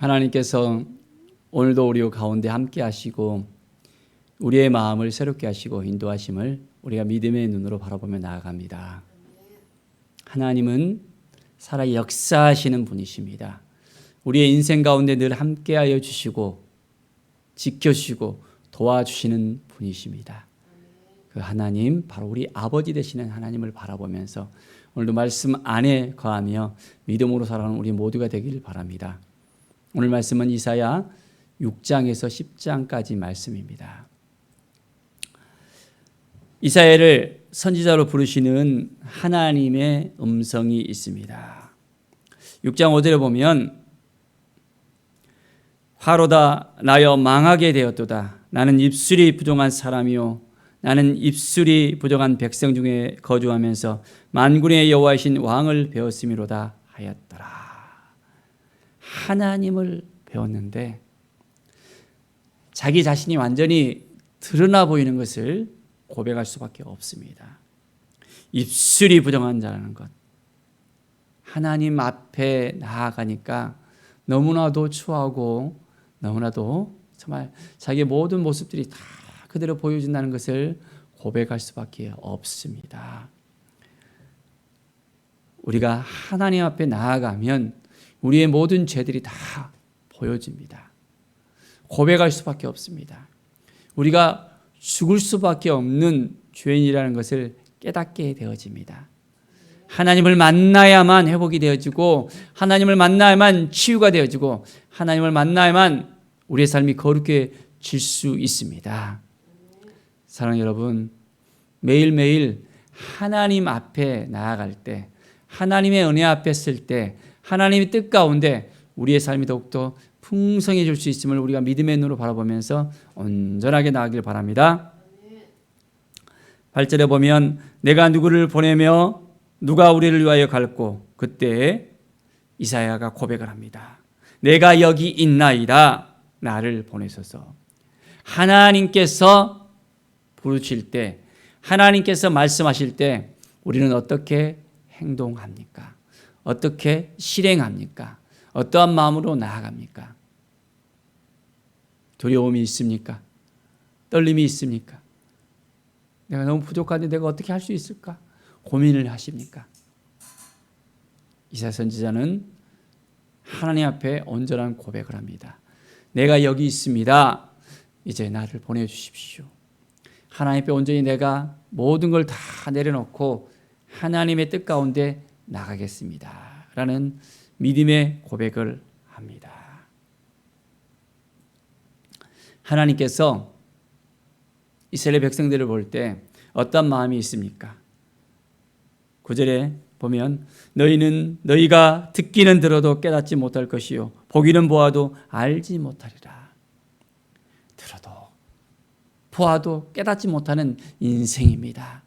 하나님께서 오늘도 우리 가운데 함께 하시고 우리의 마음을 새롭게 하시고 인도하심을 우리가 믿음의 눈으로 바라보며 나아갑니다. 하나님은 살아 역사하시는 분이십니다. 우리의 인생 가운데 늘 함께하여 주시고 지켜주시고 도와주시는 분이십니다. 그 하나님, 바로 우리 아버지 되시는 하나님을 바라보면서 오늘도 말씀 안에 거하며 믿음으로 살아가는 우리 모두가 되길 바랍니다. 오늘 말씀은 이사야 6장에서 10장까지 말씀입니다. 이사야를 선지자로 부르시는 하나님의 음성이 있습니다. 6장 5절에 보면 화로다 나여 망하게 되었도다. 나는 입술이 부정한 사람이요 나는 입술이 부정한 백성 중에 거주하면서 만군의 여호와이신 왕을 배웠음이로다 하였더라. 하나님을 배웠는데 자기 자신이 완전히 드러나 보이는 것을 고백할 수밖에 없습니다. 입술이 부정한 자라는 것. 하나님 앞에 나아가니까 너무나도 추하고 너무나도 정말 자기의 모든 모습들이 다 그대로 보여준다는 것을 고백할 수밖에 없습니다. 우리가 하나님 앞에 나아가면 우리의 모든 죄들이 다 보여집니다. 고백할 수밖에 없습니다. 우리가 죽을 수밖에 없는 죄인이라는 것을 깨닫게 되어집니다. 하나님을 만나야만 회복이 되어지고 하나님을 만나야만 치유가 되어지고 하나님을 만나야만 우리의 삶이 거룩해질 수 있습니다. 사랑하는 여러분, 매일매일 하나님 앞에 나아갈 때, 하나님의 은혜 앞에 설 때, 하나님의 뜻 가운데 우리의 삶이 더욱더 풍성해질 수 있음을 우리가 믿음의 눈으로 바라보면서 온전하게 나아가길 바랍니다. 8절에 보면 내가 누구를 보내며 누가 우리를 위하여 갈고, 그때 이사야가 고백을 합니다. 내가 여기 있나이다. 나를 보내소서. 하나님께서 부르실 때, 하나님께서 말씀하실 때 우리는 어떻게 행동합니까? 어떻게 실행합니까? 어떠한 마음으로 나아갑니까? 두려움이 있습니까? 떨림이 있습니까? 내가 너무 부족한데 내가 어떻게 할 수 있을까? 고민을 하십니까? 이사야 선지자는 하나님 앞에 온전한 고백을 합니다. 내가 여기 있습니다. 이제 나를 보내주십시오. 하나님 앞에 온전히 내가 모든 걸 다 내려놓고 하나님의 뜻 가운데 나가겠습니다. 라는 믿음의 고백을 합니다. 하나님께서 이스라엘 백성들을 볼 때 어떤 마음이 있습니까? 9절에 보면 너희가 듣기는 들어도 깨닫지 못할 것이요 보기는 보아도 알지 못하리라. 들어도 보아도 깨닫지 못하는 인생입니다.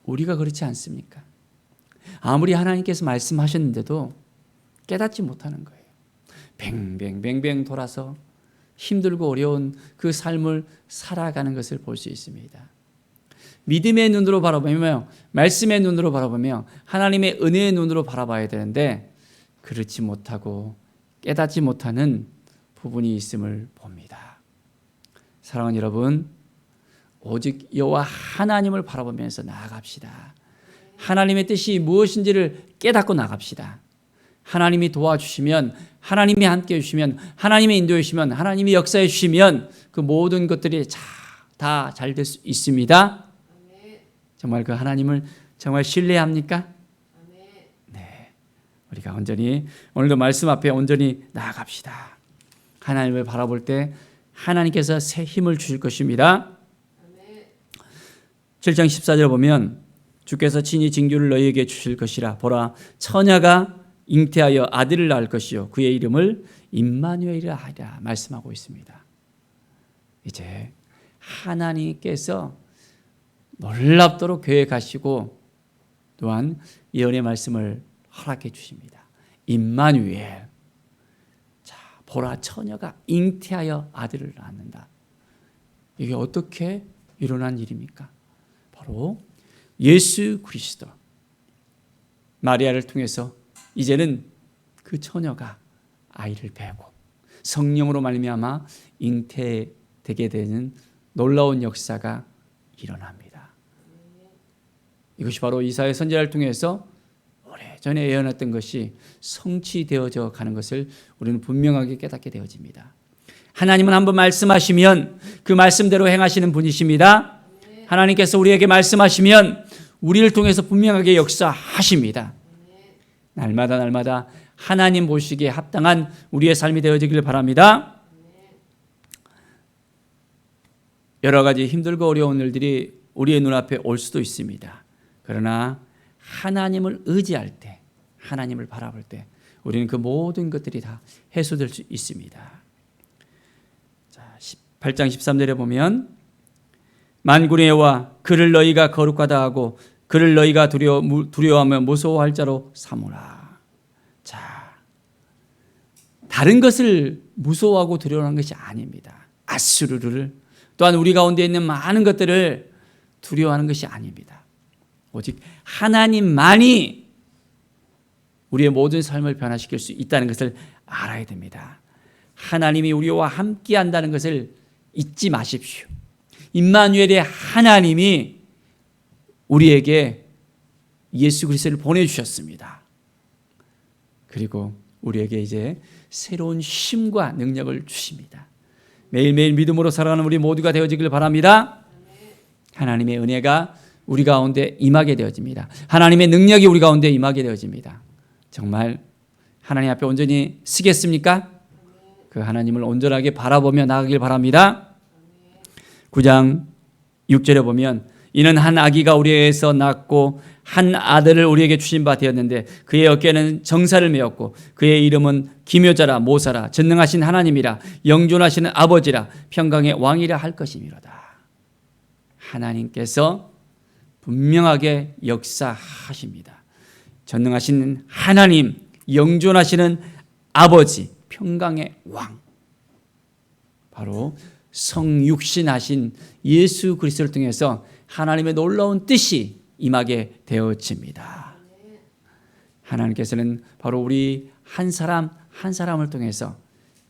우리가 그렇지 않습니까? 아무리 하나님께서 말씀하셨는데도 깨닫지 못하는 거예요. 뱅뱅뱅뱅 돌아서 힘들고 어려운 그 삶을 살아가는 것을 볼 수 있습니다. 믿음의 눈으로 바라보며 말씀의 눈으로 바라보며 하나님의 은혜의 눈으로 바라봐야 되는데 그렇지 못하고 깨닫지 못하는 부분이 있음을 봅니다. 사랑하는 여러분, 오직 여호와 하나님을 바라보면서 나아갑시다. 하나님의 뜻이 무엇인지를 깨닫고 나갑시다. 하나님이 도와주시면, 하나님이 함께 해주시면, 하나님이 인도해 주시면, 하나님이 역사해 주시면 그 모든 것들이 다 잘 될 수 있습니다. 정말 그 하나님을 정말 신뢰합니까? 네, 우리가 온전히 오늘도 말씀 앞에 온전히 나아갑시다. 하나님을 바라볼 때 하나님께서 새 힘을 주실 것입니다. 7장 14절에 보면 주께서 친히 징조를 너희에게 주실 것이라. 보라, 처녀가 잉태하여 아들을 낳을 것이요 그의 이름을 임마누엘이라 하리라 말씀하고 있습니다. 이제 하나님께서 놀랍도록 계획하시고 또한 예언의 말씀을 허락해 주십니다. 임마누엘. 자, 보라, 처녀가 잉태하여 아들을 낳는다. 이게 어떻게 일어난 일입니까? 바로 예수 그리스도, 마리아를 통해서 이제는 그 처녀가 아이를 배고 성령으로 말미암아 잉태되게 되는 놀라운 역사가 일어납니다. 이것이 바로 이사야 선지자를 통해서 오래전에 예언했던 것이 성취되어져 가는 것을 우리는 분명하게 깨닫게 되어집니다. 하나님은 한번 말씀하시면 그 말씀대로 행하시는 분이십니다. 하나님께서 우리에게 말씀하시면 우리를 통해서 분명하게 역사하십니다. 날마다 하나님 보시기에 합당한 우리의 삶이 되어지길 바랍니다. 여러 가지 힘들고 어려운 일들이 우리의 눈앞에 올 수도 있습니다. 그러나 하나님을 의지할 때, 하나님을 바라볼 때 우리는 그 모든 것들이 다 해소될 수 있습니다. 8장 13절에 보면 만군의 여호와 그를 너희가 거룩하다 하고 그를 너희가 두려워하며 무서워할 자로 삼으라. 자, 다른 것을 무서워하고 두려워하는 것이 아닙니다. 아수르를 또한 우리 가운데 있는 많은 것들을 두려워하는 것이 아닙니다. 오직 하나님만이 우리의 모든 삶을 변화시킬 수 있다는 것을 알아야 됩니다. 하나님이 우리와 함께 한다는 것을 잊지 마십시오. 임마누엘의 하나님이 우리에게 예수 그리스도를 보내주셨습니다. 그리고 우리에게 이제 새로운 힘과 능력을 주십니다. 매일매일 믿음으로 살아가는 우리 모두가 되어지길 바랍니다. 하나님의 은혜가 우리 가운데 임하게 되어집니다. 하나님의 능력이 우리 가운데 임하게 되어집니다. 정말 하나님 앞에 온전히 서겠습니까? 그 하나님을 온전하게 바라보며 나아가길 바랍니다. 9장 6절에 보면 이는 한 아기가 우리에게서 낳고 한 아들을 우리에게 주신 바 되었는데 그의 어깨에는 정사를 메었고 그의 이름은 기묘자라 모사라 전능하신 하나님이라 영존하시는 아버지라 평강의 왕이라 할 것이미로다. 하나님께서 분명하게 역사하십니다. 전능하신 하나님, 영존하시는 아버지, 평강의 왕, 바로 성육신하신 예수 그리스도를 통해서 하나님의 놀라운 뜻이 임하게 되어집니다. 하나님께서는 바로 우리 한 사람 한 사람을 통해서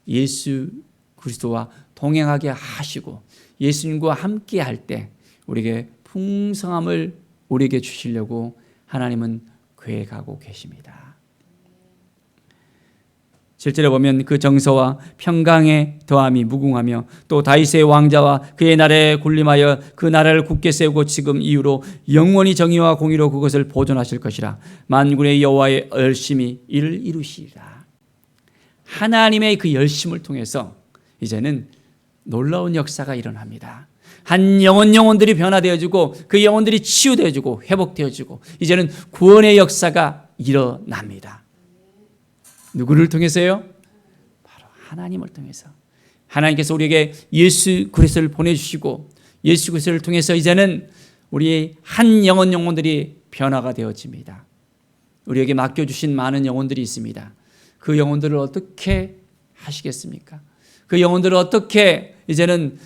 예수 그리스도와 동행하게 하시고 예수님과 함께 할 때 우리에게 풍성함을 우리에게 주시려고 하나님은 계획하고 계십니다. 7절에 보면 그 정서와 평강의 더함이 무궁하며 또 다윗의 왕자와 그의 나라에 군림하여 그 나라를 굳게 세우고 지금 이후로 영원히 정의와 공의로 그것을 보존하실 것이라. 만군의 여호와의 열심히 이를 이루시리라. 하나님의 그 열심을 통해서 이제는 놀라운 역사가 일어납니다. 한 영혼들이 변화되어지고 그 영혼들이 치유되어지고 회복되어지고 이제는 구원의 역사가 일어납니다. 누구를 통해서요? 바로 하나님을 통해서. 하나님께서 우리에게 예수 그리스도를 보내주시고 예수 그리스도를 통해서 이제는 우리 한 영혼들이 변화가 되어집니다. 우리에게 맡겨주신 많은 영혼들이 있습니다. 그 영혼들을 어떻게 하시겠습니까? 그 영혼들을 어떻게 이제는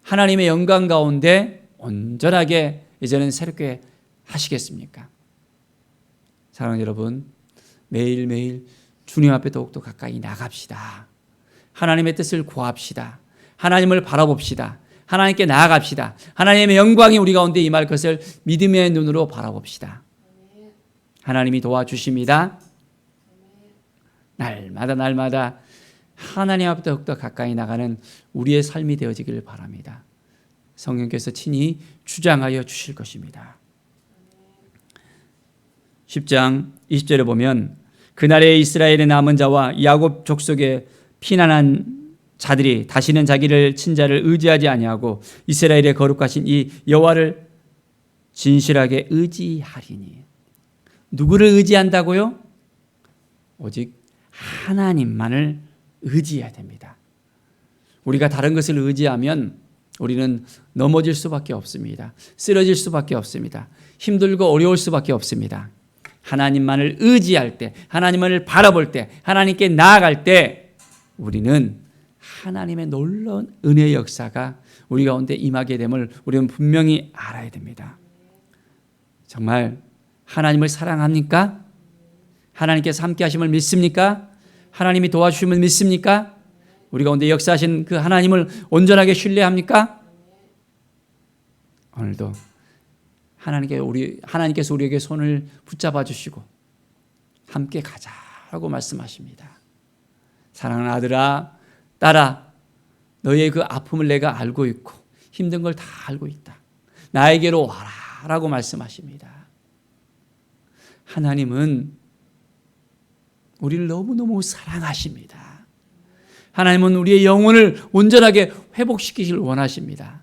하나님의 영광 가운데 온전하게 이제는 새롭게 하시겠습니까? 사랑하는 여러분, 매일매일 주님 앞에 더욱더 가까이 나갑시다. 하나님의 뜻을 구합시다. 하나님을 바라봅시다. 하나님께 나아갑시다. 하나님의 영광이 우리 가운데 임할 것을 믿음의 눈으로 바라봅시다. 하나님이 도와주십니다. 날마다 하나님 앞에 더욱더 가까이 나가는 우리의 삶이 되어지기를 바랍니다. 성령께서 친히 주장하여 주실 것입니다. 10장 20절에 보면 그날에 이스라엘의 남은 자와 야곱 족속에 피난한 자들이 다시는 자기를 친자를 의지하지 아니하고 이스라엘의 거룩하신 이 여호와를 진실하게 의지하리니. 누구를 의지한다고요? 오직 하나님만을 의지해야 됩니다. 우리가 다른 것을 의지하면 우리는 넘어질 수밖에 없습니다. 쓰러질 수밖에 없습니다. 힘들고 어려울 수밖에 없습니다. 하나님만을 의지할 때, 하나님을 바라볼 때, 하나님께 나아갈 때 우리는 하나님의 놀라운 은혜의 역사가 우리 가운데 임하게 됨을 우리는 분명히 알아야 됩니다. 정말 하나님을 사랑합니까? 하나님께서 함께 하심을 믿습니까? 하나님이 도와주심을 믿습니까? 우리 가운데 역사하신 그 하나님을 온전하게 신뢰합니까? 오늘도 하나님께서 우리에게 손을 붙잡아 주시고 함께 가자라고 말씀하십니다. 사랑하는 아들아, 딸아, 너의 그 아픔을 내가 알고 있고 힘든 걸 다 알고 있다. 나에게로 와라 라고 말씀하십니다. 하나님은 우리를 너무너무 사랑하십니다. 하나님은 우리의 영혼을 온전하게 회복시키기를 원하십니다.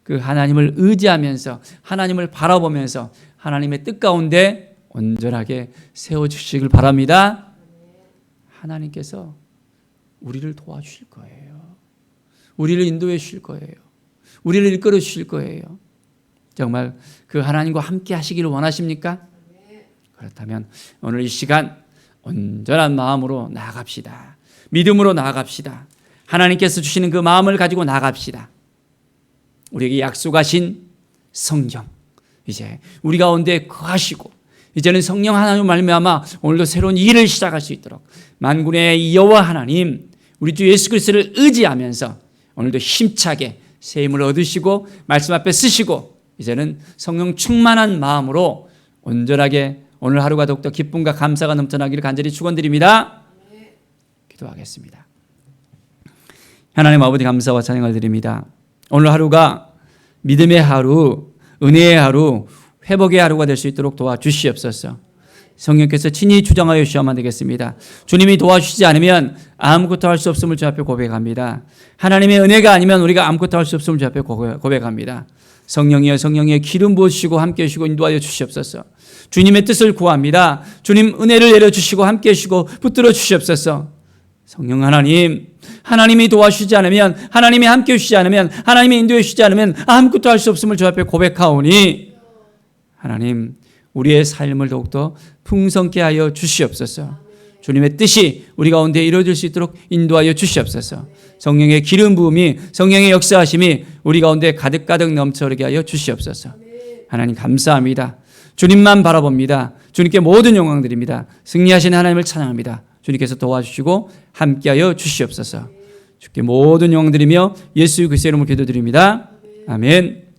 그 하나님을 의지하면서 하나님을 바라보면서 하나님의 뜻 가운데 온전하게 세워주시길 바랍니다. 하나님께서 우리를 도와주실 거예요. 우리를 인도해 주실 거예요. 우리를 이끌어 주실 거예요. 정말 그 하나님과 함께 하시기를 원하십니까? 그렇다면 오늘 이 시간 온전한 마음으로 나아갑시다. 믿음으로 나아갑시다. 하나님께서 주시는 그 마음을 가지고 나아갑시다. 우리에게 약속하신 성령, 이제 우리 가운데 거하시고 이제는 성령 하나님 말미암아 오늘도 새로운 일을 시작할 수 있도록 만군의 여호와 하나님, 우리 주 예수 그리스도를 의지하면서 오늘도 힘차게 새 힘을 얻으시고 말씀 앞에 쓰시고 이제는 성령 충만한 마음으로 온전하게 오늘 하루가 더욱더 기쁨과 감사가 넘쳐나기를 간절히 축원드립니다. 기도하겠습니다. 하나님 아버지, 감사와 찬양을 드립니다. 오늘 하루가 믿음의 하루, 은혜의 하루, 회복의 하루가 될 수 있도록 도와주시옵소서. 성령께서 친히 주장하여 주셔야만 되겠습니다. 주님이 도와주시지 않으면 아무것도 할 수 없음을 주 앞에 고백합니다. 하나님의 은혜가 아니면 우리가 아무것도 할 수 없음을 주 앞에 고백합니다. 성령이여, 성령이여, 기름 부으시고 함께 해주시고 인도하여 주시옵소서. 주님의 뜻을 구합니다. 주님 은혜를 내려주시고 함께 해주시고 붙들어 주시옵소서. 성령 하나님, 하나님이 도와주시지 않으면, 하나님이 함께 해주시지 않으면, 하나님이 인도해 주시지 않으면 아무것도 할 수 없음을 주 앞에 고백하오니 하나님, 우리의 삶을 더욱더 풍성케 하여 주시옵소서. 주님의 뜻이 우리 가운데 이루어질 수 있도록 인도하여 주시옵소서. 성령의 기름 부음이, 성령의 역사하심이 우리 가운데 가득가득 넘쳐나게 하여 주시옵소서. 하나님 감사합니다. 주님만 바라봅니다. 주님께 모든 영광 드립니다. 승리하신 하나님을 찬양합니다. 주님께서 도와주시고 함께하여 주시옵소서. 주께 모든 영광 드리며 예수 그리스도의 이름으로 기도드립니다. 아멘.